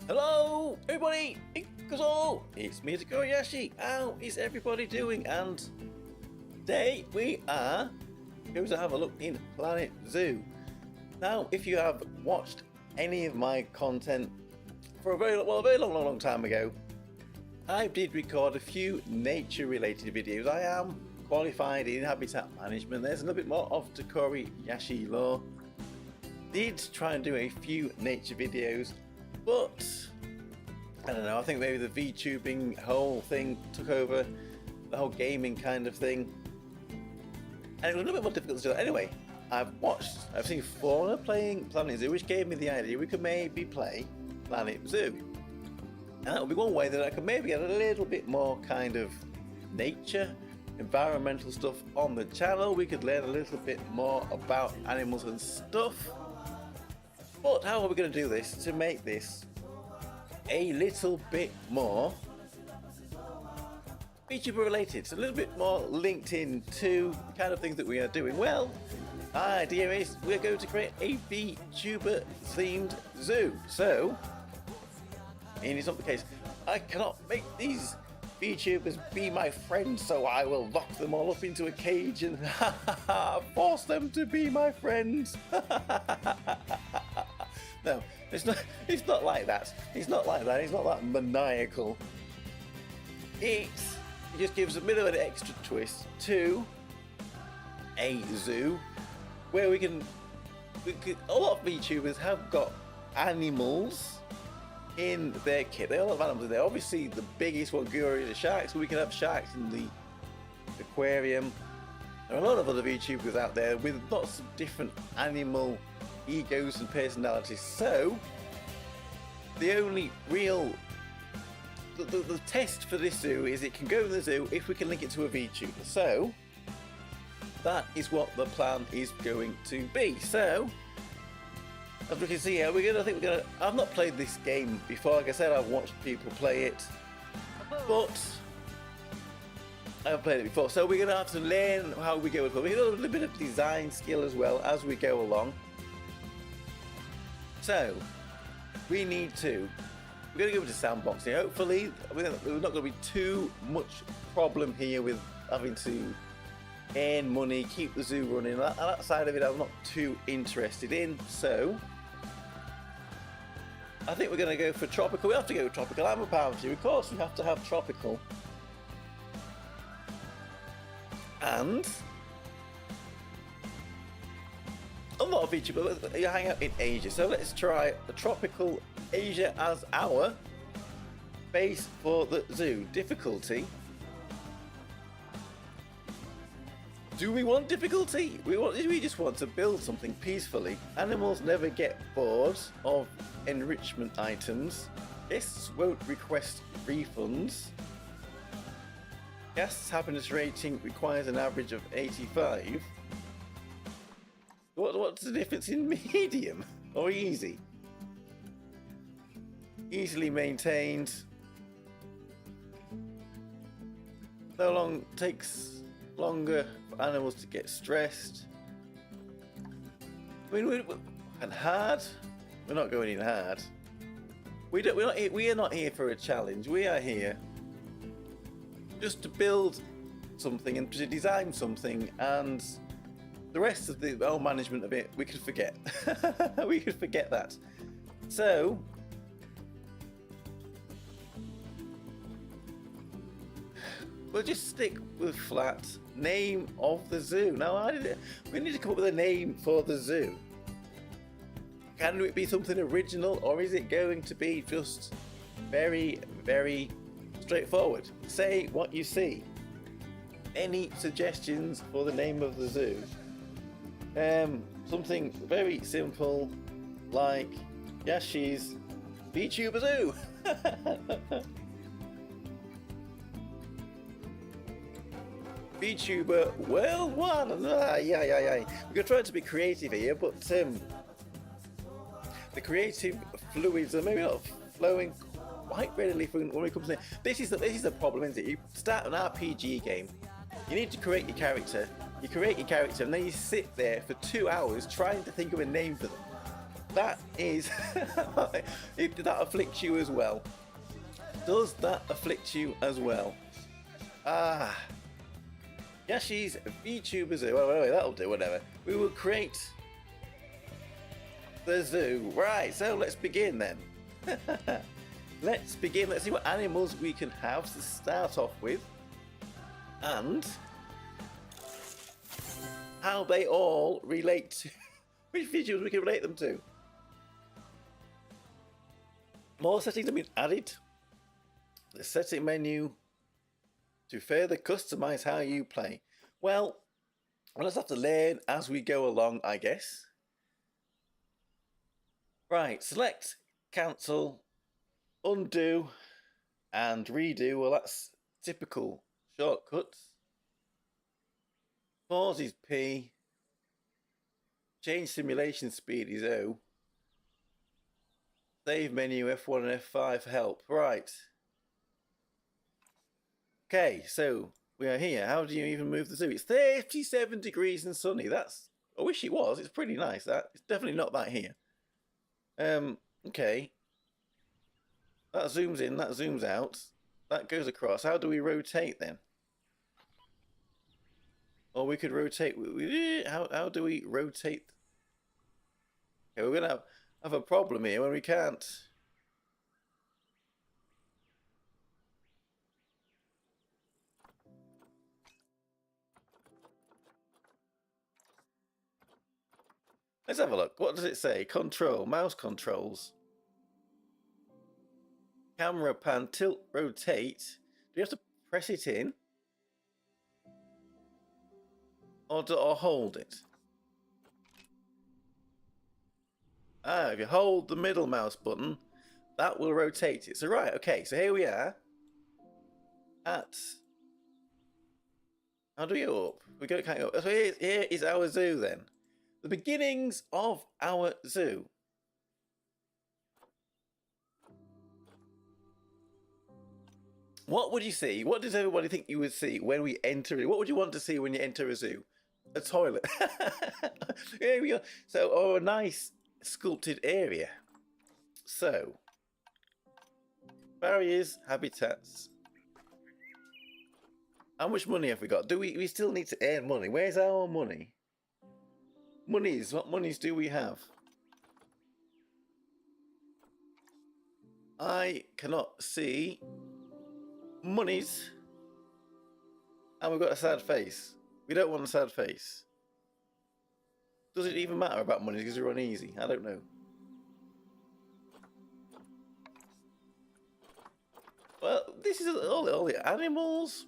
Hello, everybody! It's me, Tokkuri Yashi. How is everybody doing? And today we are going to have a look in Planet Zoo. Now, if you have watched any of my content for a very long time ago, I did record a few nature-related videos. I am qualified in habitat management. There's a little bit more of Tokkuri Yashi law. Did try and do a few nature videos, but I don't know, I think maybe the VTubing whole thing took over, the whole gaming kind of thing, and it was a little bit more difficult to do that. Anyway, I've seen Fauna playing Planet Zoo, which gave me the idea we could maybe play Planet Zoo. And that would be one way that I could maybe get a little bit more kind of nature, environmental stuff on the channel. We could learn a little bit more about animals and stuff. But how are we going to do this to make this a little bit more VTuber related? So a little bit more linked in to the kind of things that we are doing. Well, our idea is we're going to create a VTuber themed zoo. So, and it's not the case, I cannot make these VTubers be my friends, so I will lock them all up into a cage and force them to be my friends. No, it's not like that. It's not like that. It's not that maniacal. It just gives a bit of an extra twist to a zoo where we can a lot of VTubers have got animals in their kit. They all have animals in there. Obviously, the biggest one, Guru, is the sharks. So we can have sharks in the aquarium. There are a lot of other VTubers out there with lots of different animal egos and personalities. So the only real the test for this zoo is it can go in the zoo if we can link it to a VTuber. So that is what the plan is going to be. So as we can see here, I've not played this game before. Like I said, I've watched people play it, but I haven't played it before. So we're gonna have to learn how we go. We get a little bit of design skill as well as we go along. So we're going to go into sandbox here. Hopefully we're not going to be too much problem here with having to earn money, keep the zoo running. That side of it I'm not too interested in. So I think we're going to go for tropical. We have to go with tropical. I'm a power view. Of course we have to have tropical. And a lot of VTubers you hang out in Asia, so let's try the tropical Asia as our base for the zoo. Difficulty. Do we want difficulty? We just want to build something peacefully. Animals never get bored of enrichment items. Guests won't request refunds. Guests' happiness rating requires an average of 85. What's the difference in medium or easy? Easily maintained. So long takes longer for animals to get stressed. I mean, and hard. We're not going in hard. We are not here for a challenge. We are here just to build something and to design something, and the rest of the whole management of it, we could forget. We could forget that. So we'll just stick with flat. Name of the zoo. Now we need to come up with a name for the zoo. Can it be something original, or is it going to be just very, very straightforward? Say what you see. Any suggestions for the name of the zoo? Something very simple like Yashi's VTuber Zoo. VTuber World 1. We're gonna try to be creative here, but the creative fluids are maybe not flowing quite readily when it comes to this is the problem, isn't it? You start an RPG game, you need to create your character. You create your character and then you sit there for 2 hours trying to think of a name for them. that is... Did that afflict you as well? Does that afflict you as well? Ah... Yashi's VTuber Zoo. Well, anyway, that'll do, whatever. We will create the zoo. Right, so let's begin then. Let's begin. Let's see what animals we can have to start off with. And how they all relate to... which visuals we can relate them to. More settings have been added. The setting menu to further customize how you play. Well, we'll just have to learn as we go along, I guess. Right, select, cancel, undo, and redo. Well, that's typical shortcuts. Pause is P. Change simulation speed is O. Save menu F1 and F5 for help. Right. Okay, so we are here. How do you even move the zoo? It's 37 degrees and sunny. That's... I wish it was. It's pretty nice, that. It's definitely not that here. Okay. That zooms in, that zooms out. That goes across. How do we rotate then? Or we could rotate... How do we rotate? Okay, we're going to have a problem here when we can't... Let's have a look. What does it say? Control, mouse controls. Camera pan, tilt, rotate. Do you have to press it in? Or hold it? Ah, if you hold the middle mouse button, that will rotate it. So right, okay, so here we are. At... How do we go up? We can't go up. So here is our zoo then. The beginnings of our zoo. What would you see? What does everybody think you would see when we enter it? What would you want to see when you enter a zoo? A toilet. Here we go. So, a nice sculpted area. So, barriers, habitats. How much money have we got? Do we still need to earn money? Where's our money? Monies, what monies do we have? I cannot see monies. And we've got a sad face. We don't want a sad face. Does it even matter about money because we're on easy? I don't know. Well, this is all the animals.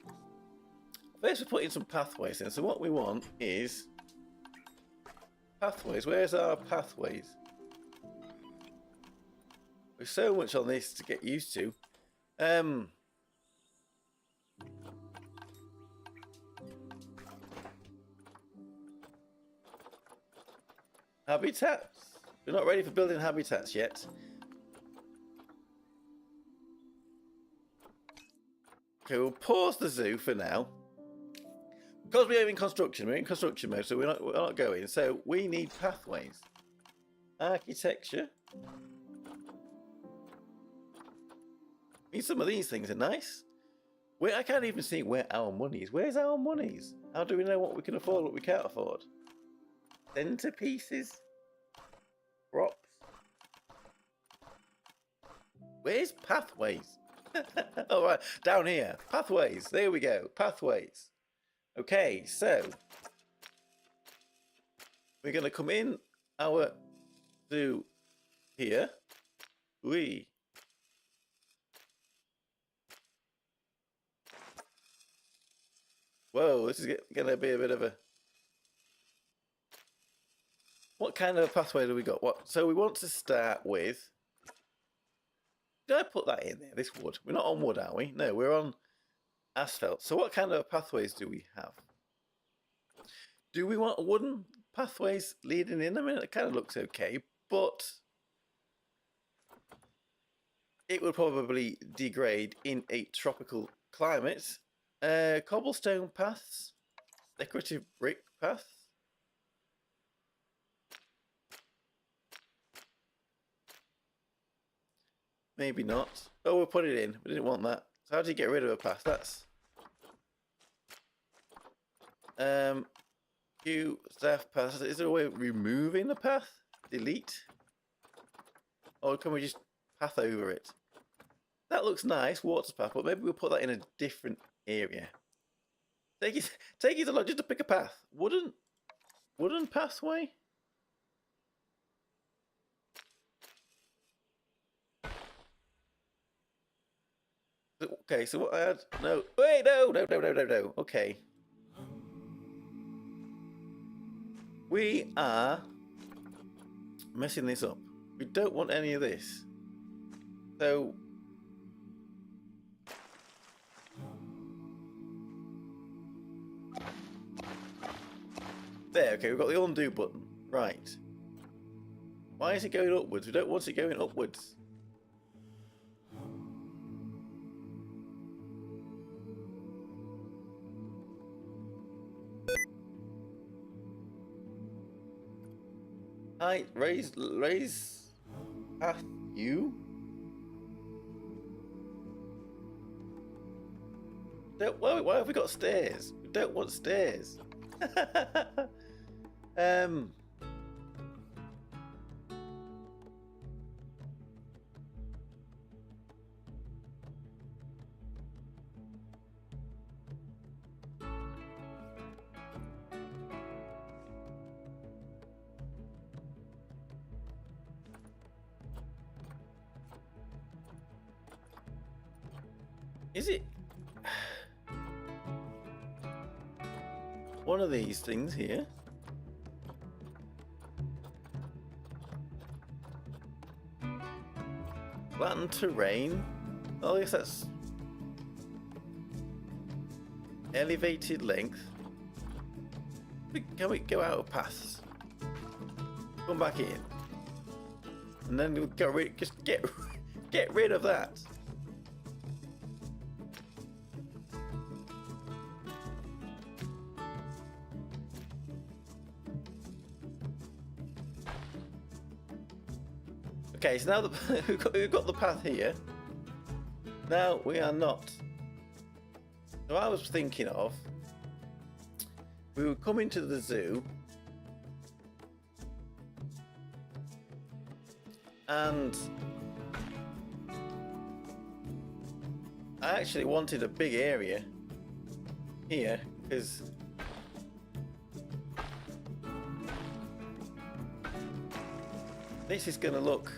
First we put in some pathways in. So what we want is... pathways. Where's our pathways? There's so much on this to get used to. Habitats. We're not ready for building habitats yet. Okay, we'll pause the zoo for now. Because we're in construction mode, so we're not going. So we need pathways. Architecture. I mean, some of these things are nice. I can't even see where our money is. Where's our monies? How do we know what we can afford, what we can't afford? Centerpieces. Props. Where's pathways? All right, down here. Pathways. There we go. Pathways. Okay, so we're going to come in our zoo here. Whoa, this is going to be a bit of a... What kind of a pathway do we got? So we want to start with... Did I put that in there? This wood. We're not on wood, are we? No, we're on asphalt. So what kind of pathways do we have? Do we want wooden pathways leading in? I mean, it kind of looks okay, but it would probably degrade in a tropical climate. Cobblestone paths, decorative brick paths. Maybe not. Oh, we'll put it in. We didn't want that. So how do you get rid of a path? That's Q staff path. Is there a way of removing the path? Delete? Or can we just path over it? That looks nice, water path, but maybe we'll put that in a different area. Take it a lot just to pick a path. Wooden pathway? Okay, so what I had... No. Wait, no. Okay. We are messing this up. We don't want any of this. So... There, okay, we've got the undo button. Right. Why is it going upwards? We don't want it going upwards. Hi, raise path you. Why have we got stairs? We don't want stairs. Is it one of these things here? Flattened terrain. Oh, I guess that's elevated length. Can we go out of paths? Come back in, and then we'll just get rid of that. Okay, so now we've got the path here. Now we are not. So I was thinking of, we would come into the zoo and I actually wanted a big area here because this is going to look...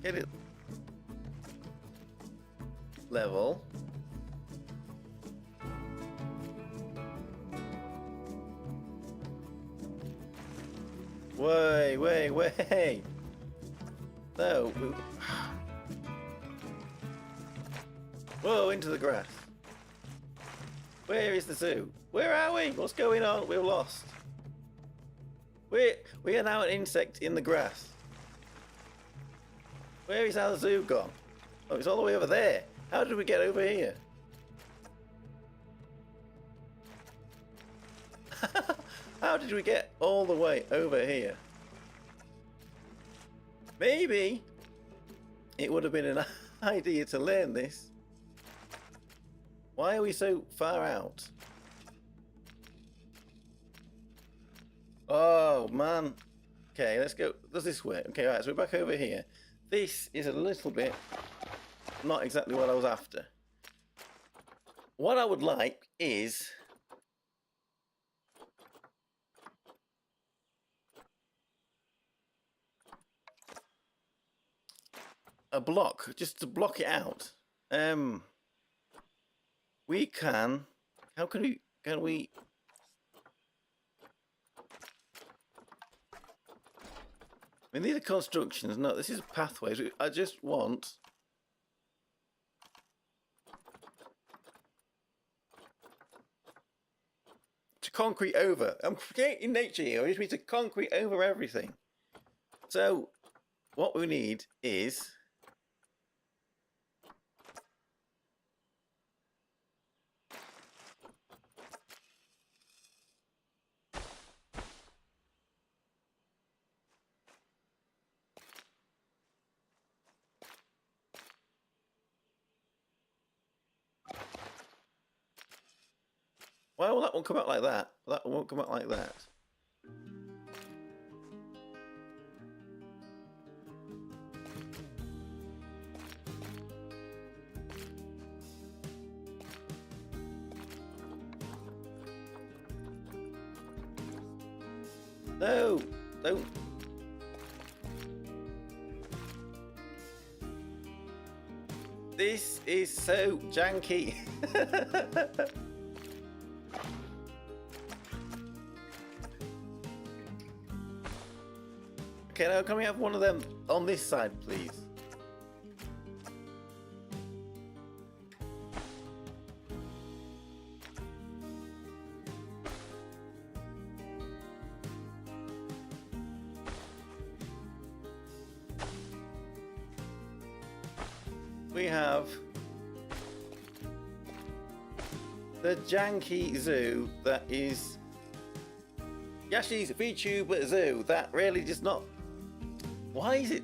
Get it level. Way. No. Whoa, into the grass. Where is the zoo? Where are we? What's going on? We're lost. We are now an insect in the grass. Where is our zoo gone? Oh, it's all the way over there. How did we get over here? How did we get all the way over here? Maybe it would have been an idea to learn this. Why are we so far out? Oh, man. Okay, let's go. Does this work? Okay, right, so we're back over here. This is a little bit not exactly what I was after. What I would like is a block, just to block it out. We can... How can we... I mean, these are constructions. No, this is pathways. I just want... to concrete over. I'm creating nature here. I just need to concrete over everything. So, what we need is... Why will that one come out like that? That one won't come out like that. No, don't. This is so janky. Okay, now can we have one of them on this side, please? We have the janky zoo that is Yashi's VTuber zoo. That really just not. Why is it?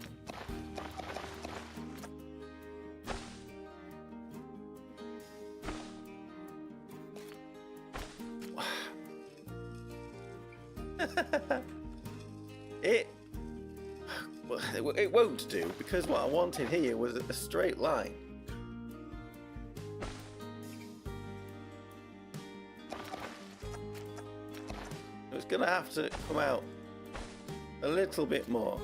It won't do, because what I wanted here was a straight line. It's gonna have to come out a little bit more.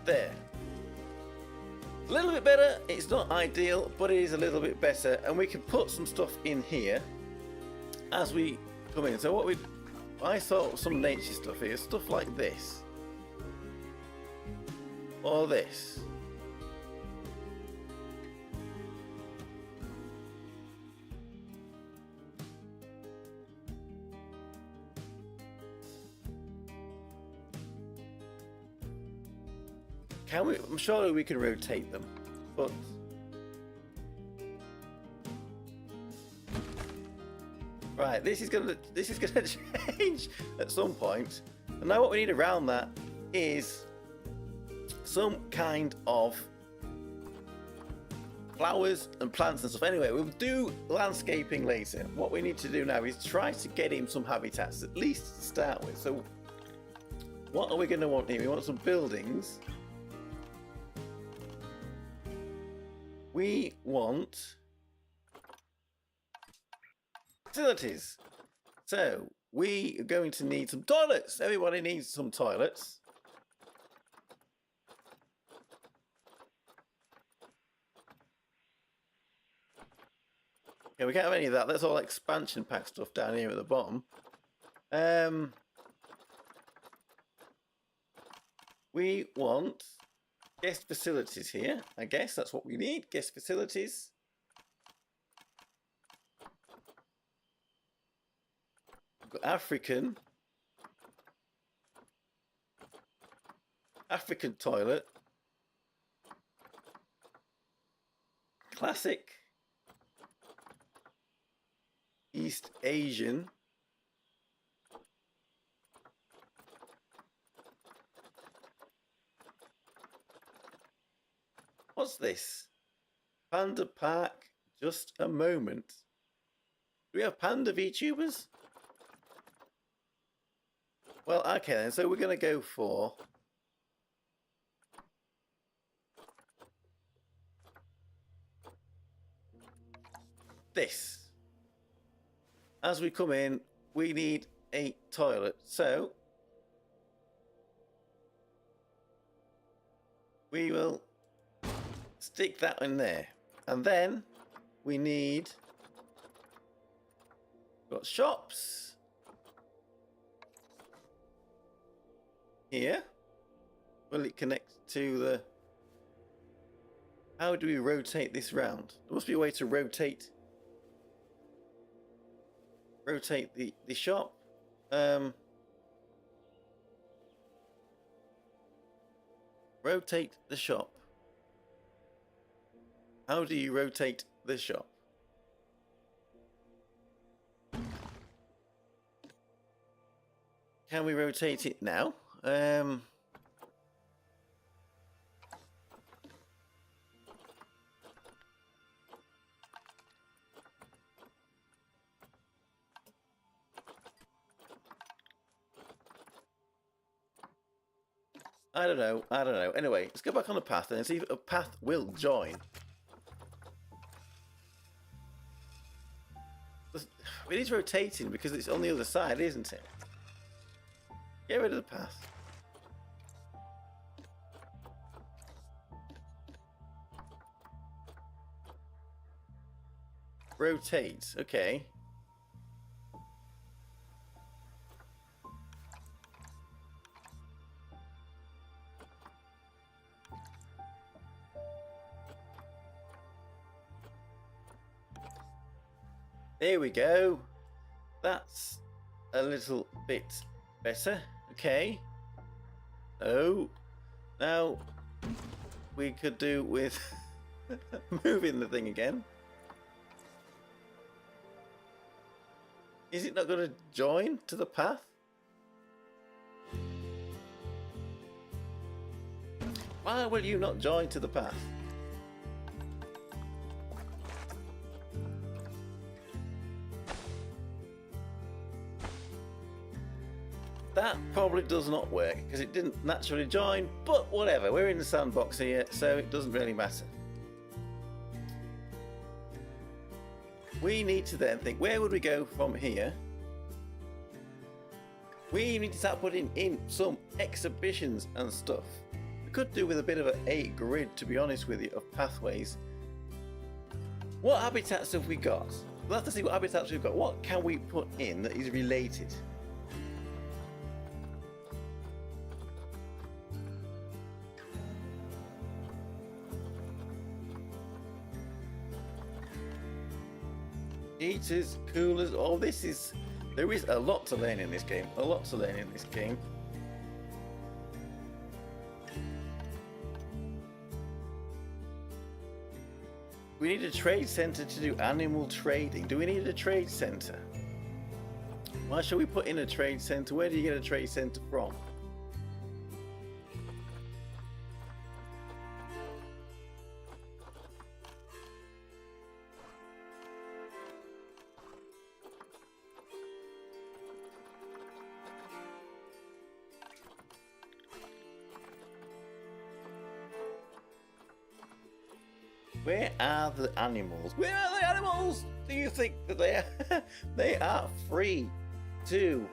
There. A little bit better. It's not ideal, but it is a little bit better, and we can put some stuff in here as we come in. So I thought some nature stuff here, stuff like this or this. Can we? I'm sure we can rotate them, but right, this is gonna change at some point. And now what we need around that is some kind of flowers and plants and stuff. Anyway, we'll do landscaping later. What we need to do now is try to get him some habitats, at least to start with. So what are we going to want here? We want some buildings. We want facilities. So we are going to need some toilets. Everybody needs some toilets. Okay, we can't have any of that. That's all expansion pack stuff down here at the bottom. We want guest facilities here. I guess that's what we need. Guest facilities. We've got African toilet. Classic East Asian. What's this? Panda Park, just a moment. Do we have panda VTubers? Well, okay then, so we're going to go for this. As we come in, we need a toilet, so we will stick that in there. And then we need, got shops here. Will it connect to the, how do we rotate this round? There must be a way to rotate the shop. Rotate the shop. How do you rotate the shop? Can we rotate it now? I don't know. Anyway, let's go back on the path and see if a path will join. It is rotating because it's on the other side, isn't it? Get rid of the path. Rotate, okay. There we go. That's a little bit better. Okay. Oh, now we could do with moving the thing again. Is it not going to join to the path? Why will you not join to the path? That probably does not work because it didn't naturally join, but whatever, we're in the sandbox here, so it doesn't really matter. We need to then think, where would we go from here? We need to start putting in some exhibitions and stuff. We could do with a bit of a grid, to be honest with you, of pathways. What habitats have we got? We'll have to see what habitats we've got. What can we put in that is related? Heaters, coolers, oh this is... There is a lot to learn in this game. A lot to learn in this game. We need a trade centre to do animal trading. Do we need a trade centre? Why should we put in a trade centre? Where do you get a trade centre from? Where are the animals? Where are the animals? Do you think that they are? They are free to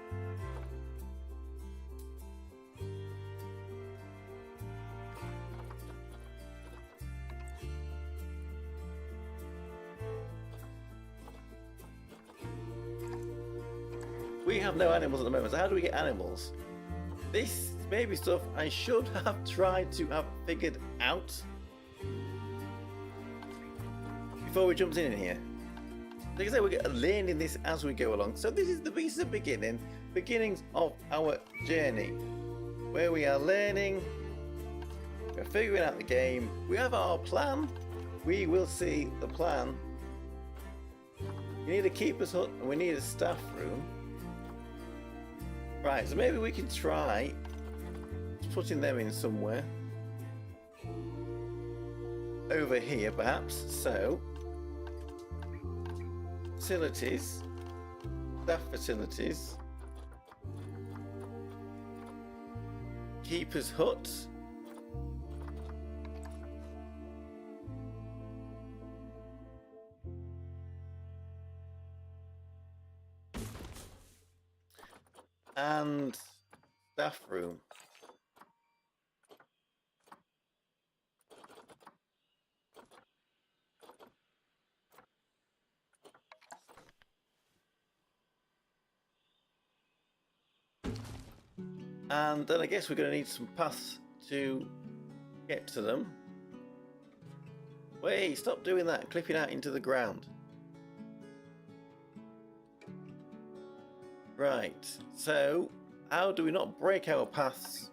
we have no animals at the moment, so how do we get animals? This maybe stuff I should have tried to have figured out before we jumped in here. Like I say, we're learning this as we go along. So this is the beginnings of our journey, where we are learning, we're figuring out the game, we have our plan, we will see the plan. We need a keeper's hut and we need a staff room. Right, so maybe we can try putting them in somewhere. Over here perhaps, so facilities, staff facilities, keeper's hut, and staff room. And then I guess we're going to need some paths to get to them. Wait, stop doing that, clipping out into the ground. Right, so how do we not break our paths?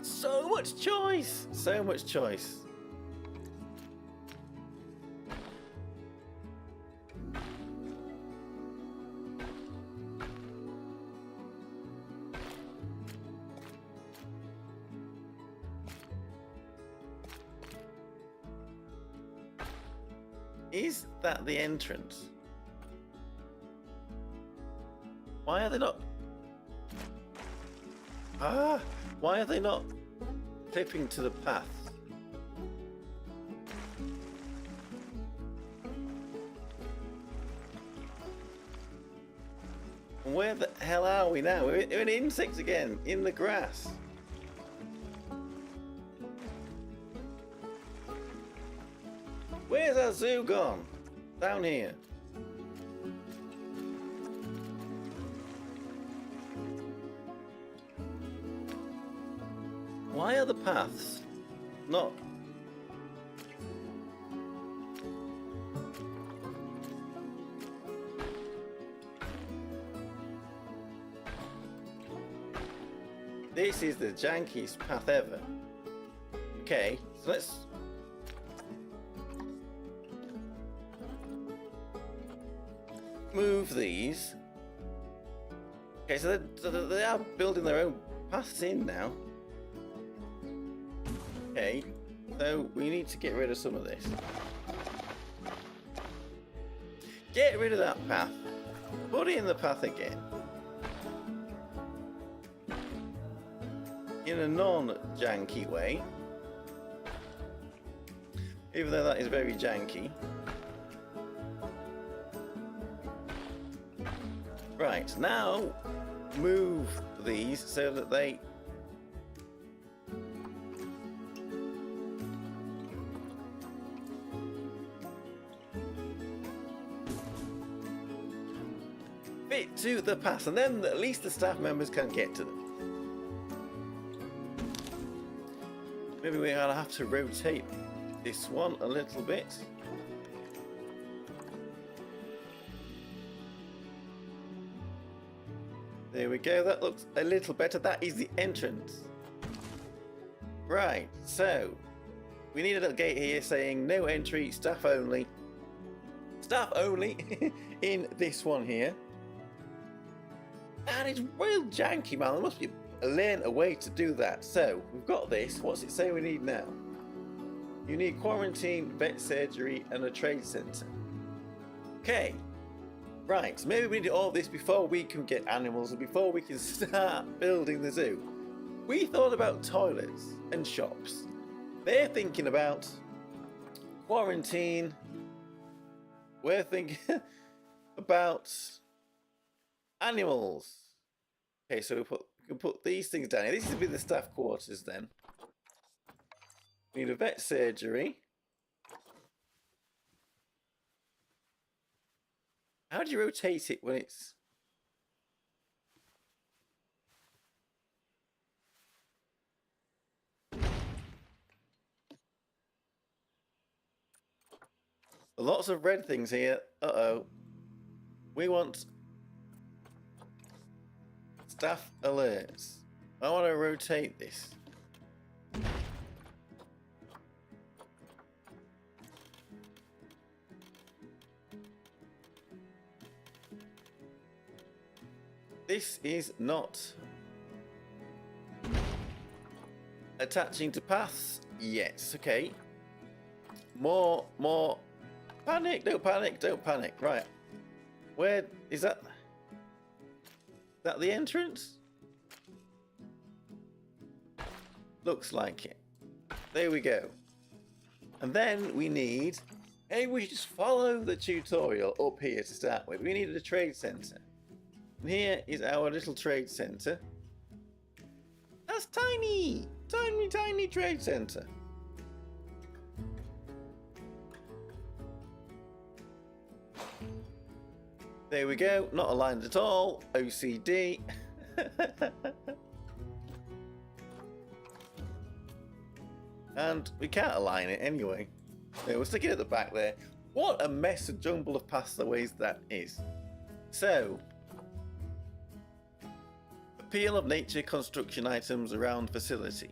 So much choice! So much choice. Is that the entrance? Why are they not... why are they not clipping to the path? Where the hell are we now? We're in insects again, in the grass. Where's our zoo gone? Down here. Why are the paths not... This is the jankiest path ever. Okay, so let's... move these. Okay, so they are building their own paths in now. Okay, so we need to get rid of some of this. Get rid of that path. Put it in the path again. In a non-janky way. Even though that is very janky. Right, now move these so that they... fit to the path, and then at least the staff members can get to them. Maybe we're going to have to rotate this one a little bit. There we go, that looks a little better. That is the entrance. Right, so we need a little gate here saying no entry, staff only. Staff only in this one here. And it's real janky, man. There must be a way to do that. So we've got this. What's it say we need now? You need quarantine, vet surgery, and a trade centre. Okay. Right, so maybe we need all this before we can get animals and before we can start building the zoo. We thought about toilets and shops. They're thinking about quarantine. We're thinking about animals. Okay, so we can put these things down here. This would be the staff quarters then. We need a vet surgery. How do you rotate it when it's... Lots of red things here. Uh-oh. We want staff alerts. I want to rotate this. This is not attaching to paths. Yes, okay. More. Panic, don't panic, don't panic. Right. Where is that? Is that the entrance? Looks like it. There we go. And then we need... Hey, we should just follow the tutorial up here to start with. We needed a trade centre. And here is our little trade centre. That's tiny! Tiny, tiny trade centre. There we go. Not aligned at all. OCD. And we can't align it anyway. Yeah, we'll stick it at the back there. What a mess, a jumble of pathways that is. So, appeal of nature construction items around facility.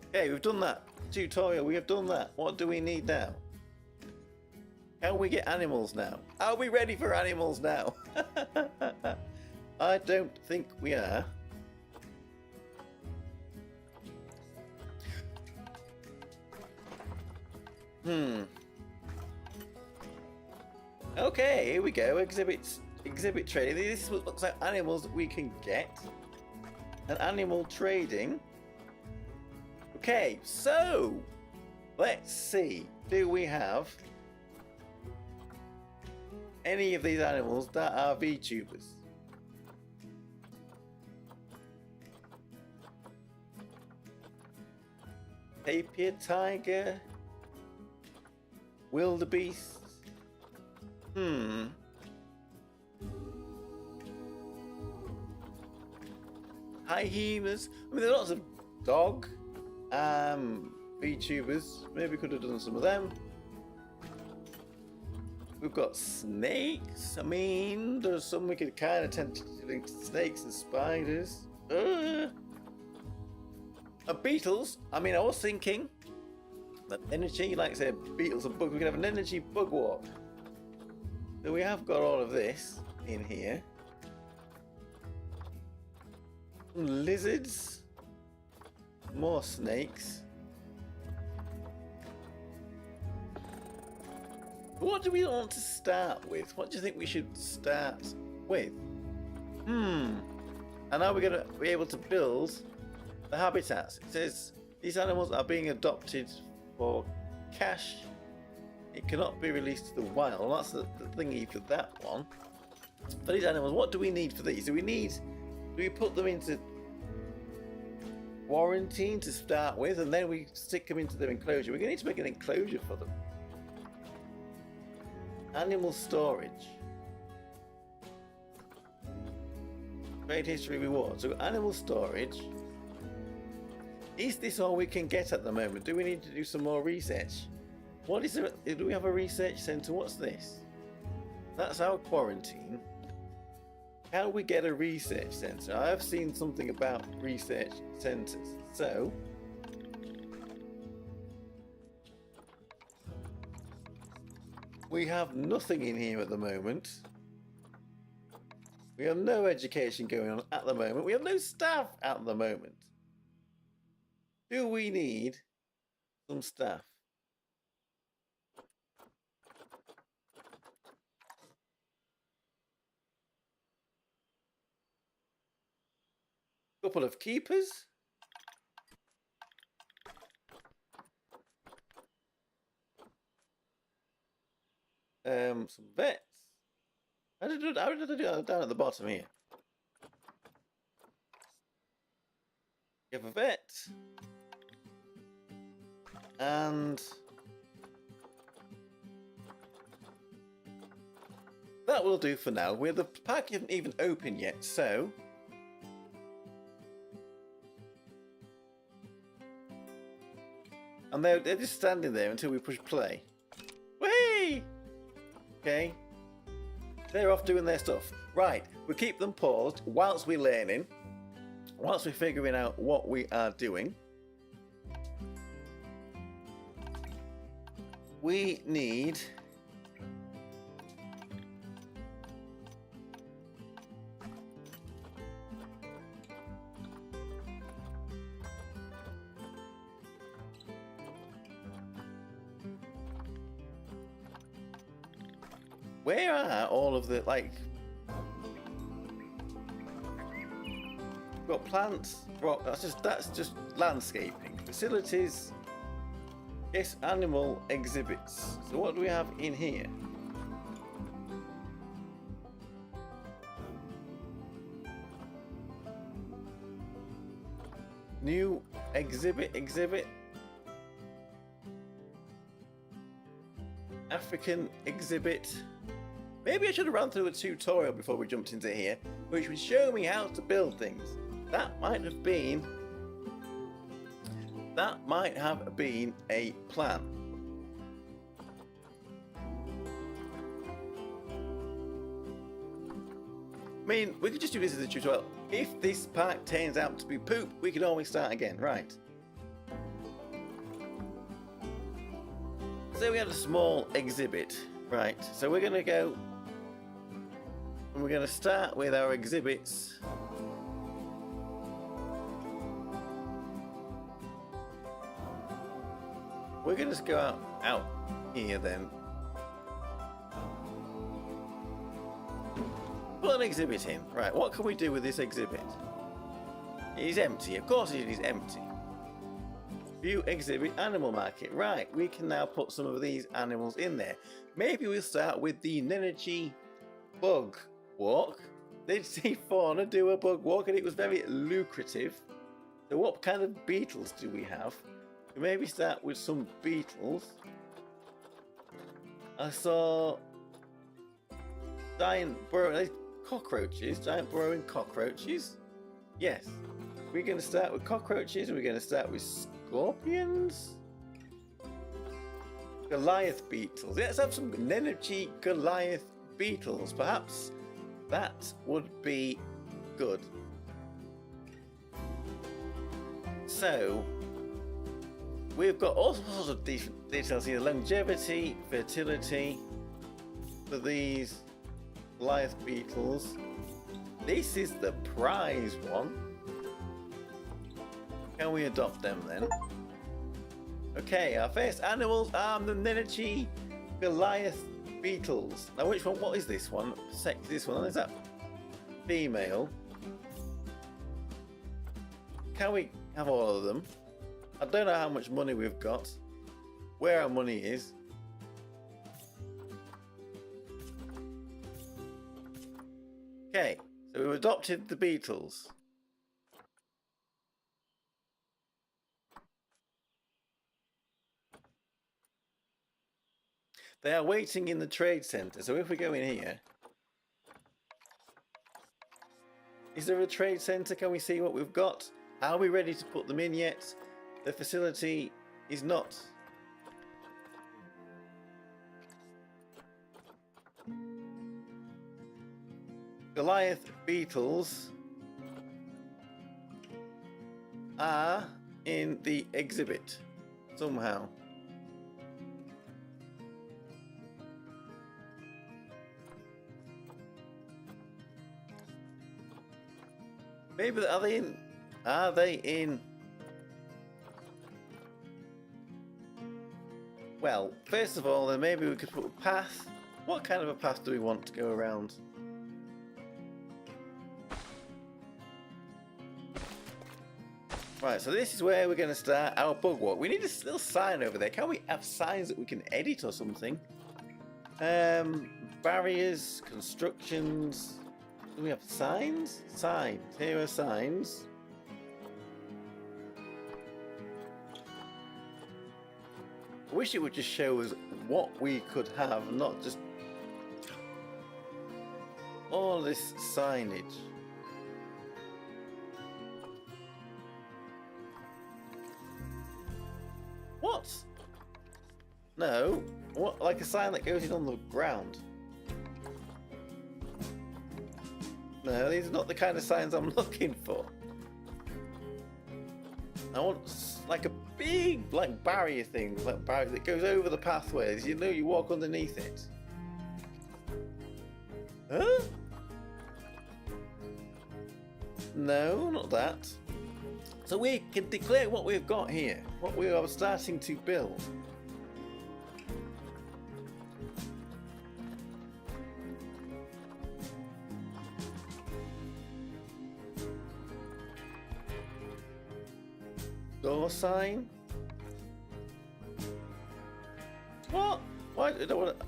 Okay, we've done that. Tutorial, we have done that. What do we need now? Can we get animals now? Are we ready for animals now? I don't think we are. Okay, here we go. Exhibit trading. This is what looks like animals that we can get. And animal trading. Okay, so let's see. Do we have any of these animals that are VTubers? Tapir, tiger, wildebeest. Hyenas. I mean, there are lots of dog VTubers. Maybe we could have done some of them. We've got snakes. I mean, there's some we could kind of tend to link to snakes and spiders. Beetles. I mean, I was thinking that energy, like I said, beetles and bugs. We could have an energy bug walk. So we have got all of this in here. Some lizards. More snakes. What do we want to start with? What do you think we should start with? And are we going to be able to build the habitats? It says these animals are being adopted for cash. It cannot be released to the wild. That's the thingy for that one. For these animals, what do we need for these? Do we put them into quarantine to start with, and then we stick them into their enclosure? We're going to need to make an enclosure for them. Animal storage. Trade history rewards. So we've got animal storage. Is this all we can get at the moment? Do we need to do some more research? What is it? Do we have a research centre? What's this? That's our quarantine. Can we get a research centre? I have seen something about research centres. So we have nothing in here at the moment. We have no education going on at the moment. We have no staff at the moment. Do we need some staff? Couple of keepers. Some vets. How did I do that down at the bottom here? You have a vet. And that will do for now. The pack isn't even open yet, so and they're just standing there until we push play. Whee! Okay. They're off doing their stuff. Right, we'll keep them paused whilst we're learning, whilst we're figuring out what we are doing. We need where are all of the, like, we've got plants, rock, that's just landscaping, facilities. Yes, animal exhibits. So what do we have in here? New exhibit. African exhibit. Maybe I should have run through a tutorial before we jumped into here, which would show me how to build things. That might have been a plan. I mean, we could just do this as a tutorial. If this pack turns out to be poop, we can always start again, right? So we had a small exhibit, right? So we're going to go and we're going to start with our exhibits. We're going to go out here then. Put an exhibit in. Right, what can we do with this exhibit? It is empty. Of course it is empty. View exhibit animal market. Right, we can now put some of these animals in there. Maybe we'll start with the Nenergy bug walk. Did see Fauna do a bug walk and it was very lucrative. So what kind of beetles do we have? We maybe start with some beetles. I saw giant burrowing cockroaches, giant burrowing cockroaches. Yes, we're going to start with cockroaches and we're going to start with scorpions. Goliath beetles. Let's have some Nenergy Goliath beetles. Perhaps that would be good. So we've got all sorts of details here. Longevity, fertility for these Goliath beetles. This is the prize one. Can we adopt them then? Okay, our first animals are the Nenergy Goliath beetles. Now which one? What is this one? Sex, this one. Is that female? Can we have all of them? I don't know how much money we've got. Where our money is. Okay, so we've adopted the beetles. They are waiting in the trade center. So if we go in here, is there a trade center? Can we see what we've got? Are we ready to put them in yet? The facility is not. Goliath beetles are in the exhibit somehow. Maybe are they in? Are they in? Well, first of all, then maybe we could put a path. What kind of a path do we want to go around? Right, so this is where we're going to start our bug walk. We need a little sign over there. Can we have signs that we can edit or something? Barriers, constructions. Do we have signs? Signs. Here are signs. I wish it would just show us what we could have, not just all this signage. What? No. What? Like a sign that goes in on the ground? No, these are not the kind of signs I'm looking for. I want like a big, like barrier thing, like barrier that goes over the pathways. You know, you walk underneath it. Huh? No, not that. So we can declare what we've got here, what we are starting to build. Door sign? What? Why do I want to...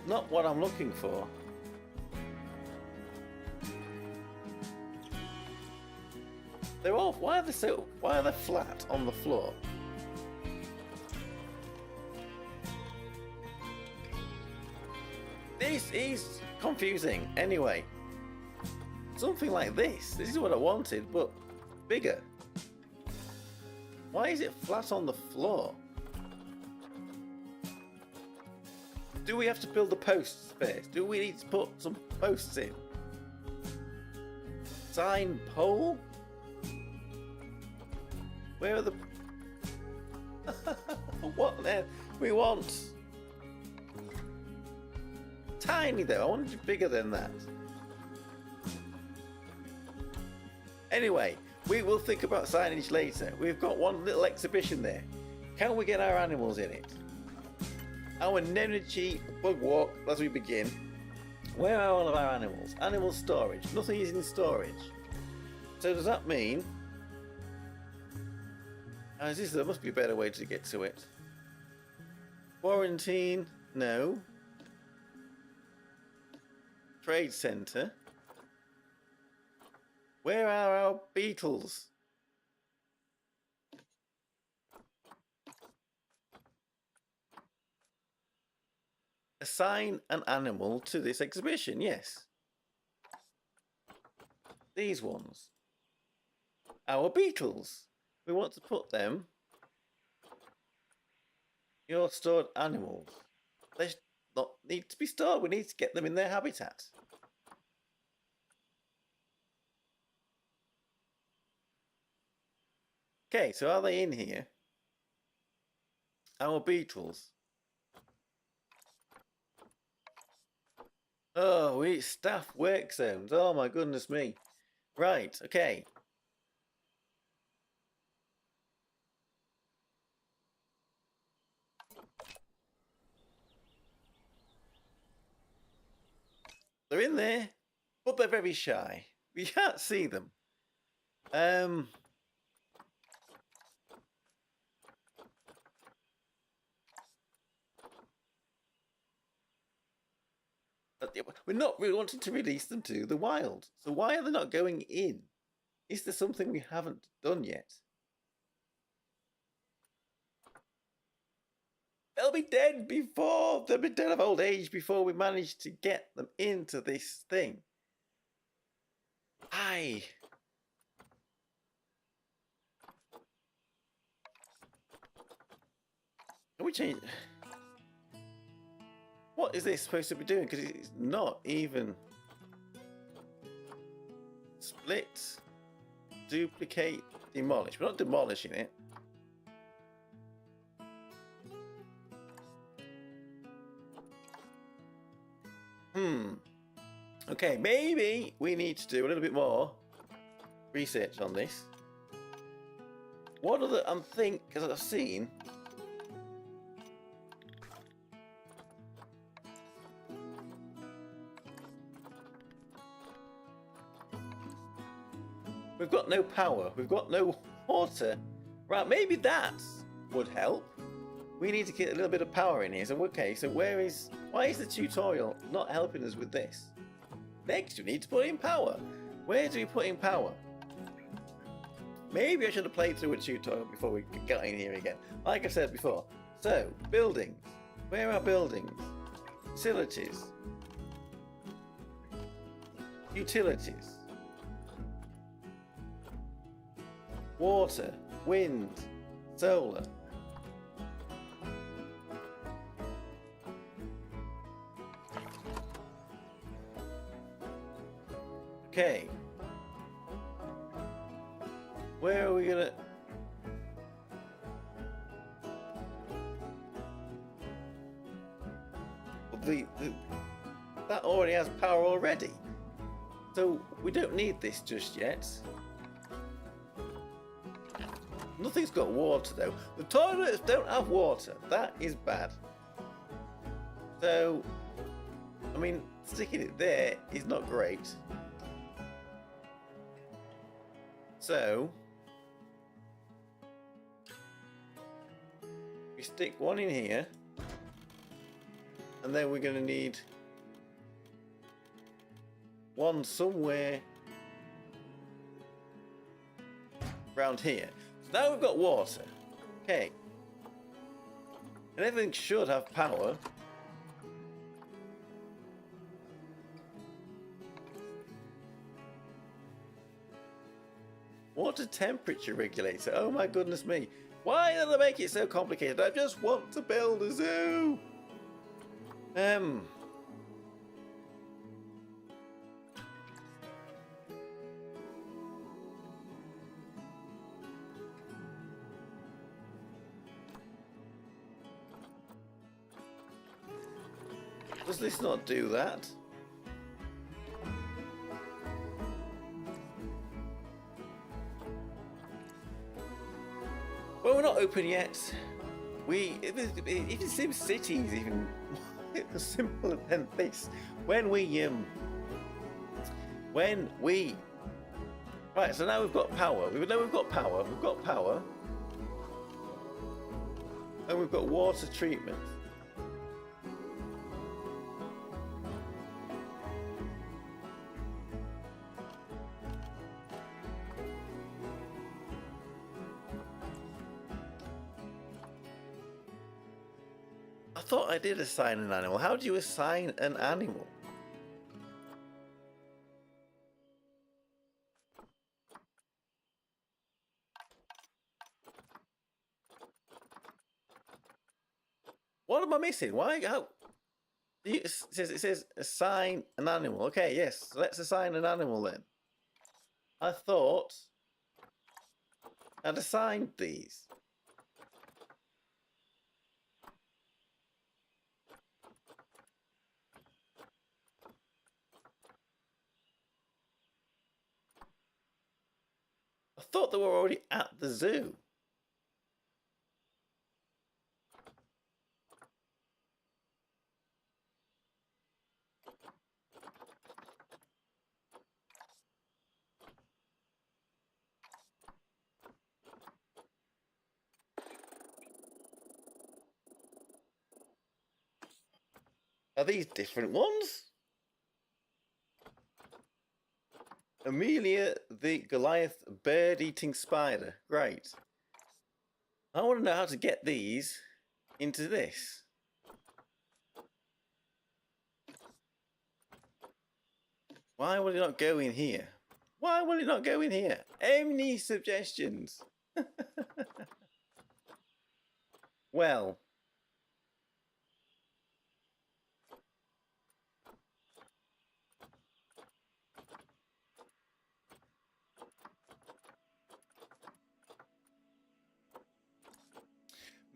Not what I'm looking for. They're all... Why are they flat on the floor? This is confusing. Anyway. Something like this. This is what I wanted, but bigger. Why is it flat on the floor? Do we have to build a post space? Do we need to put some posts in? Sign pole? Where are the... What then? We want... Tiny though, I wanted it bigger than that. Anyway, we will think about signage later. We've got one little exhibition there. Can we get our animals in it? Our Nenichi bug walk as we begin. Where are all of our animals? Animal storage. Nothing is in storage. So does that mean... there must be a better way to get to it. Quarantine. No. Trade center. Where are our beetles? Assign an animal to this exhibition, yes. These ones. Our beetles. We want to put them. Your stored animals. They not need to be stored. We need to get them in their habitat. Okay, so are they in here? Our beetles. Oh, we staff work zones. Oh my goodness me. Right, okay. They're in there, but they're very shy. We can't see them. We're not really wanting to release them to the wild. So why are they not going in? Is there something we haven't done yet? They'll be dead before, they'll be dead of old age before we manage to get them into this thing. Aye. Can we change? What is this supposed to be doing? Because it's not even split, duplicate, demolish. We're not demolishing it. Okay, maybe we need to do a little bit more research on this. What other, I think, because I've seen... We've got no power. We've got no water. Right, maybe that would help. We need to get a little bit of power in here. So, okay, so where is... Why is the tutorial not helping us with this? Next, we need to put in power. Where do we put in power? Maybe I should have played through a tutorial before we got in here again. Like I said before. So, buildings. Where are buildings? Facilities. Utilities. Water, wind, solar. Okay. Where are we gonna... That already has power already. So we don't need this just yet. Nothing's got water though. The toilets don't have water. That is bad. So, I mean, sticking it there is not great. So, we stick one in here, and then we're going to need one somewhere around here. So now we've got water. Okay. And everything should have power. Water temperature regulator. Oh my goodness me. Why do they make it so complicated? I just want to build a zoo. Does this not do that? Well, we're not open yet. Even Sim City is even simpler than this. When we right, so now we've got power. We know we've got power. We've got power, and we've got water treatment. I thought I did assign an animal. How do you assign an animal? What am I missing? Why? How? It says assign an animal. Okay, yes. So let's assign an animal then. I thought I'd assigned these. I thought they were already at the zoo. Are these different ones? Amelia the Goliath bird-eating spider. Great. I want to know how to get these into this. Why will it not go in here? Why will it not go in here? Any suggestions? Well.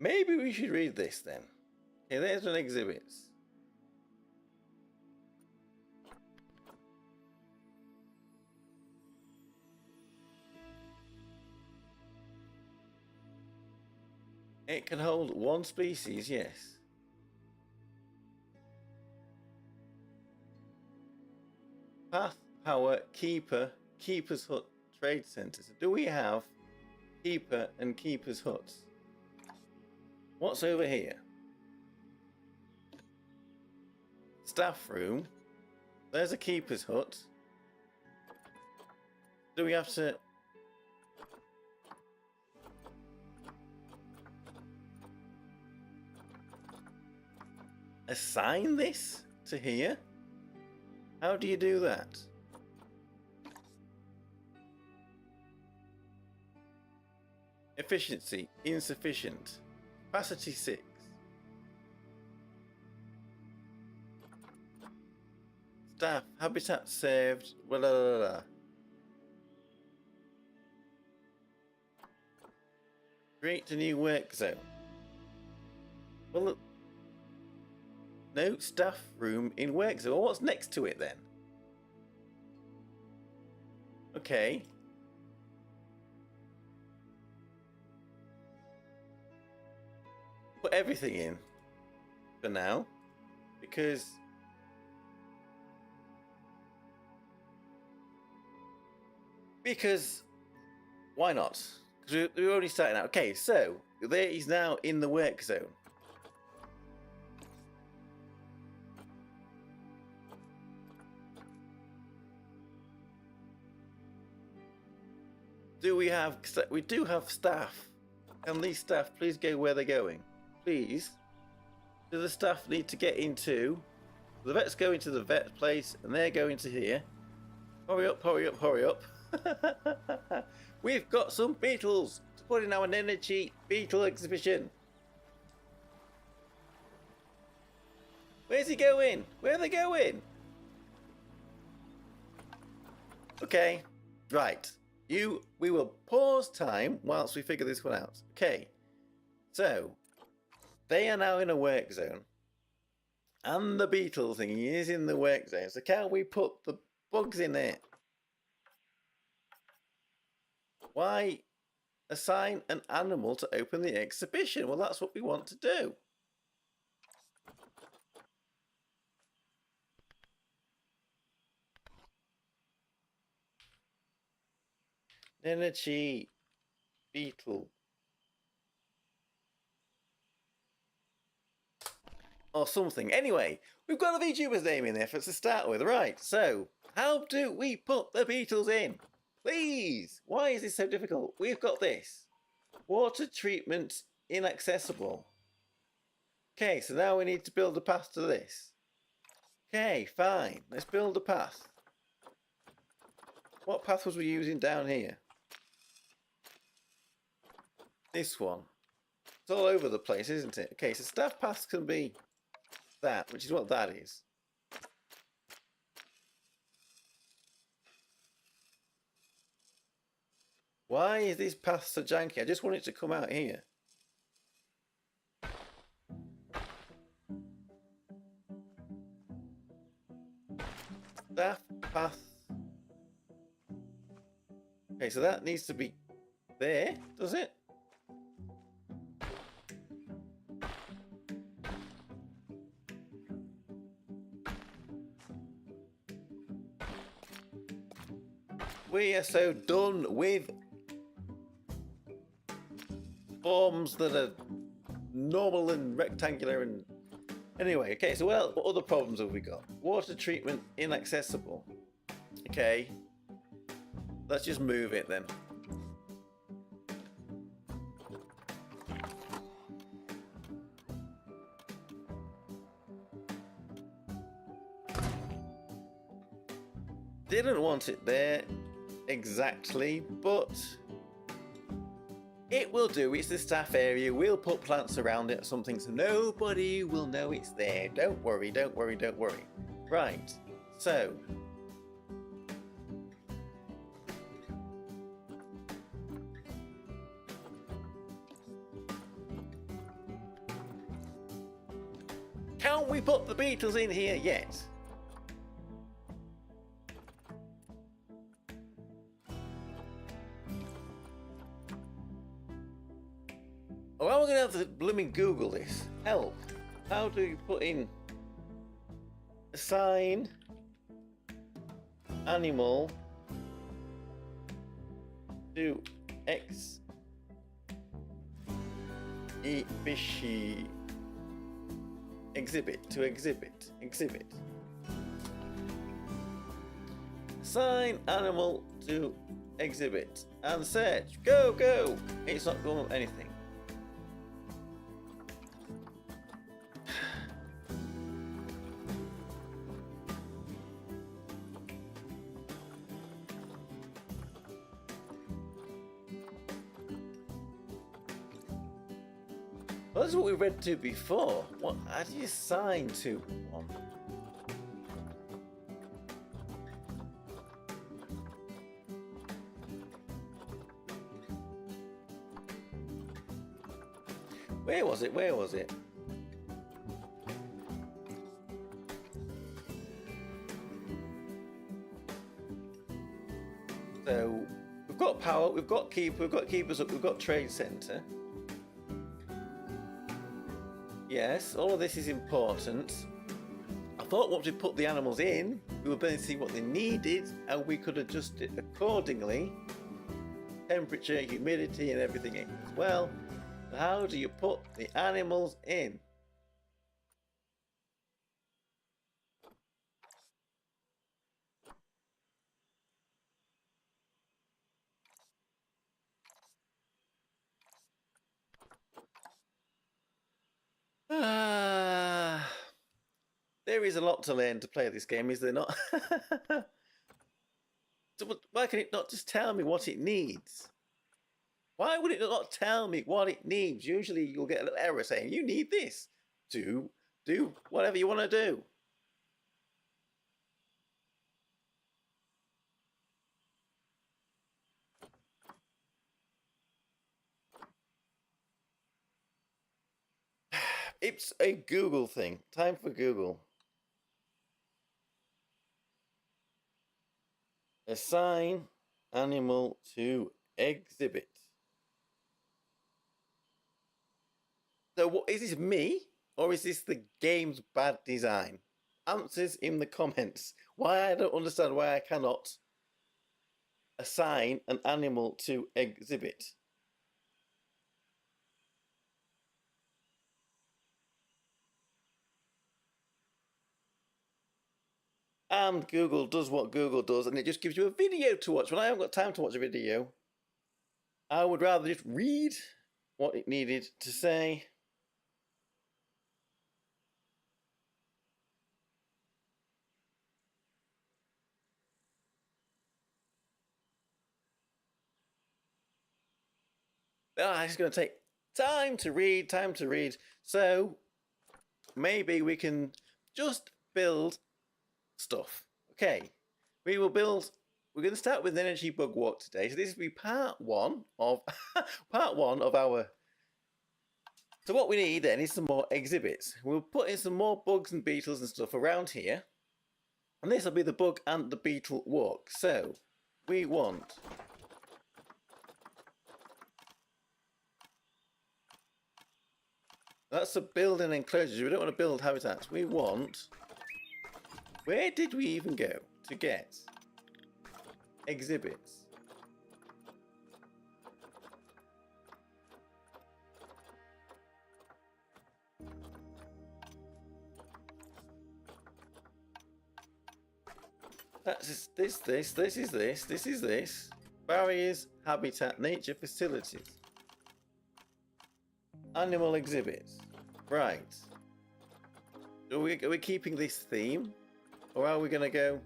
Maybe we should read this then. Okay, there's an exhibit. It can hold one species, yes. Path, power, keeper, keeper's hut, trade centre. So do we have keeper and keeper's huts? What's over here? Staff room. There's a keeper's hut. Do we have to... assign this to here? How do you do that? Efficiency, insufficient. Capacity 6. Staff, habitat saved, blah, blah, blah, blah. Create a new work zone. Well, no staff room in work zone. Well, what's next to it then? Okay. Put everything in for now, because why not? Because we're already starting out. Okay, so there he's now in the work zone. Do we have? We do have staff. Can these staff please go where they're going? Please. Do the staff need to get into? The vet's going to the vet place, and they're going to here. Hurry up! Hurry up! Hurry up! We've got some beetles to put in our energy beetle exhibition. Where's he going? Where are they going? Okay, right. We will pause time whilst we figure this one out. Okay, so they are now in a work zone, and the beetle thingy is in the work zone. So can we put the bugs in there? Why assign an animal to open the exhibition. Well, that's what we want to do. Energy beetle. Or something. Anyway, we've got a VTuber's name in there for to start with. Right, so how do we put the beetles in? Please! Why is this so difficult? We've got this. Water treatment inaccessible. Okay, so now we need to build a path to this. Okay, fine. Let's build a path. What path was we using down here? This one. It's all over the place, isn't it? Okay, so staff paths can be that, which is what that is. Why is this path so janky? I just want it to come out here. Staff path. Okay, so that needs to be there, does it? We are so done with forms that are normal and rectangular and... Anyway, okay, so what other problems have we got? Water treatment inaccessible. Okay. Let's just move it then. Didn't want it there exactly, but it will do. It's the staff area. We'll put plants around it or something so nobody will know it's there. Don't worry, don't worry, don't worry. Right, so can't we put the beetles in here yet? Well, we're going to have to blooming Google this. Help. How do you put in assign animal to exhibit. Assign animal to exhibit and search. Go. It's not going to anything. Well, this is what we read to before. What? How do you assign to one? Where was it? So we've got power, we've got keepers up, we've got trade center. Yes, all of this is important. I thought once we put the animals in, we were going to see what they needed and we could adjust it accordingly. Temperature, humidity and everything as well. How do you put the animals in? There is a lot to learn to play this game, is there not? So why can it not just tell me what it needs? Why would it not tell me what it needs? Usually you'll get a little error saying, you need this to do whatever you want to do. It's a Google thing. Time for Google. Assign animal to exhibit. So what is this, me? Or is this the game's bad design? Answers in the comments. Why I don't understand why I cannot assign an animal to exhibit. And Google does what Google does, and it just gives you a video to watch. When I haven't got time to watch a video, I would rather just read what it needed to say. It's going to take time to read. So maybe we can just build stuff. Okay, we will build. We're going to start with an energy bug walk today. So this will be part one of our. So what we need then is some more exhibits. We'll put in some more bugs and beetles and stuff around here, and this will be the bug and the beetle walk. So we want. That's a building enclosures. We don't want to build habitats. We want. Where did we even go to get exhibits? That's this is this. Barriers, habitat, nature facilities. Animal exhibits. Right. Are we keeping this theme? Or are we going to go...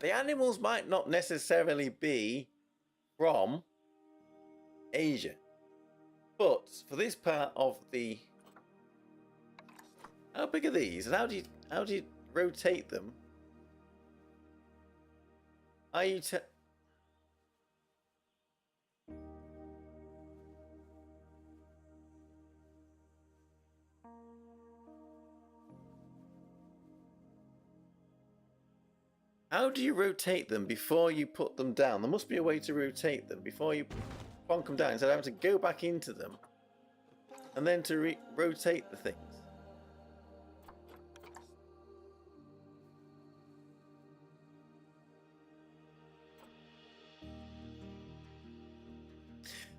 The animals might not necessarily be from Asia. But for this part of the... How big are these? And how do you rotate them? Are you... How do you rotate them before you put them down? There must be a way to rotate them before you plonk them down instead of having to go back into them and then to rotate the things.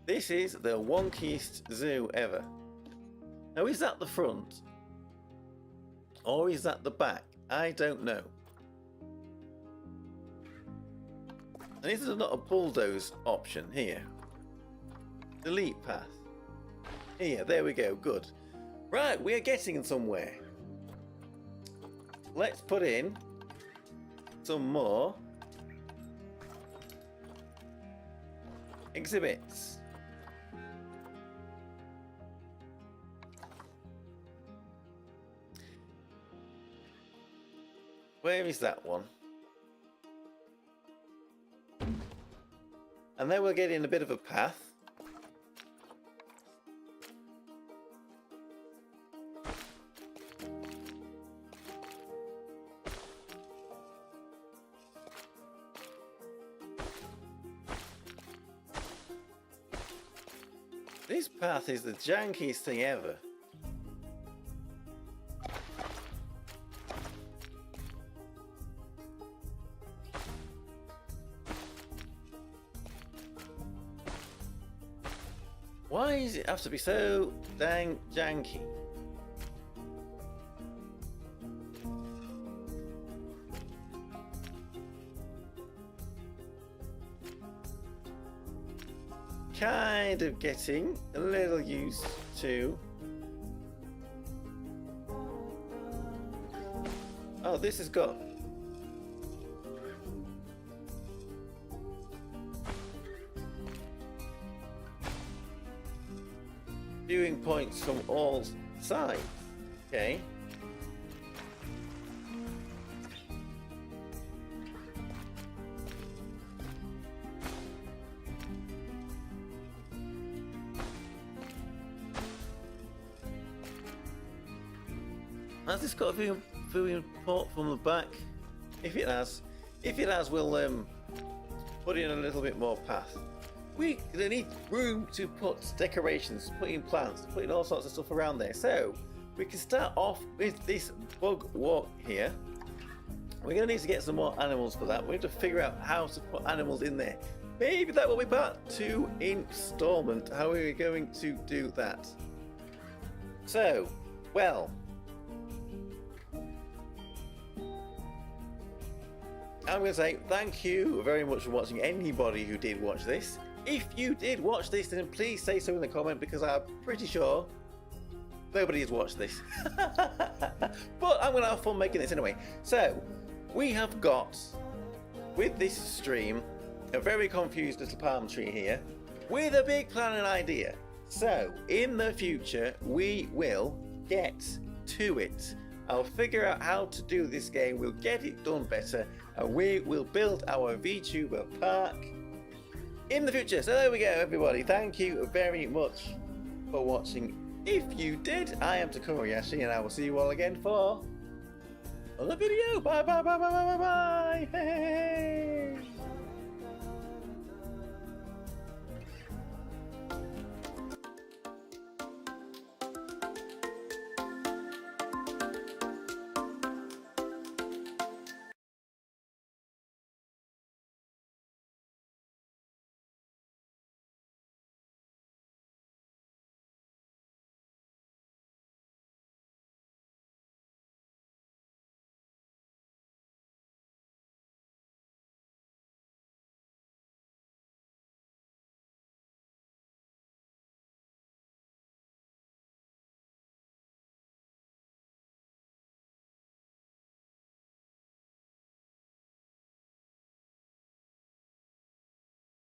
This is the wonkiest zoo ever. Now, is that the front? Or is that the back? I don't know. And is there not a bulldoze option here? Delete path. Here, there we go, good. Right, we are getting somewhere. Let's put in some more exhibits. Where is that one? And then we'll get in a bit of a path. This path is the jankiest thing ever. Why does it have to be so dang janky? Kind of getting a little used to. Oh, this has got viewing points from all sides. Okay. Has this got a viewing port from the back? If it has, we'll put in a little bit more path. we're gonna need room to put decorations, put in plants, put in all sorts of stuff around there. So we can start off with this bug walk here. We're gonna need to get some more animals for that. We have to figure out how to put animals in there. Maybe that will be part 2 installment. How are we going to do that? So, well, I'm going to say thank you very much for watching, anybody who did watch this. If you did watch this, then please say so in the comment, because I'm pretty sure nobody has watched this. But I'm going to have fun making this anyway. So, we have got, with this stream, a very confused little palm tree here, with a big plan and idea. So, in the future, we will get to it. I'll figure out how to do this game, we'll get it done better, and we will build our VTuber park in the future. So there we go, everybody. Thank you very much for watching. If you did, I am Tokkuri Yashi, and I will see you all again for another video. Bye bye bye bye bye bye bye. Hey.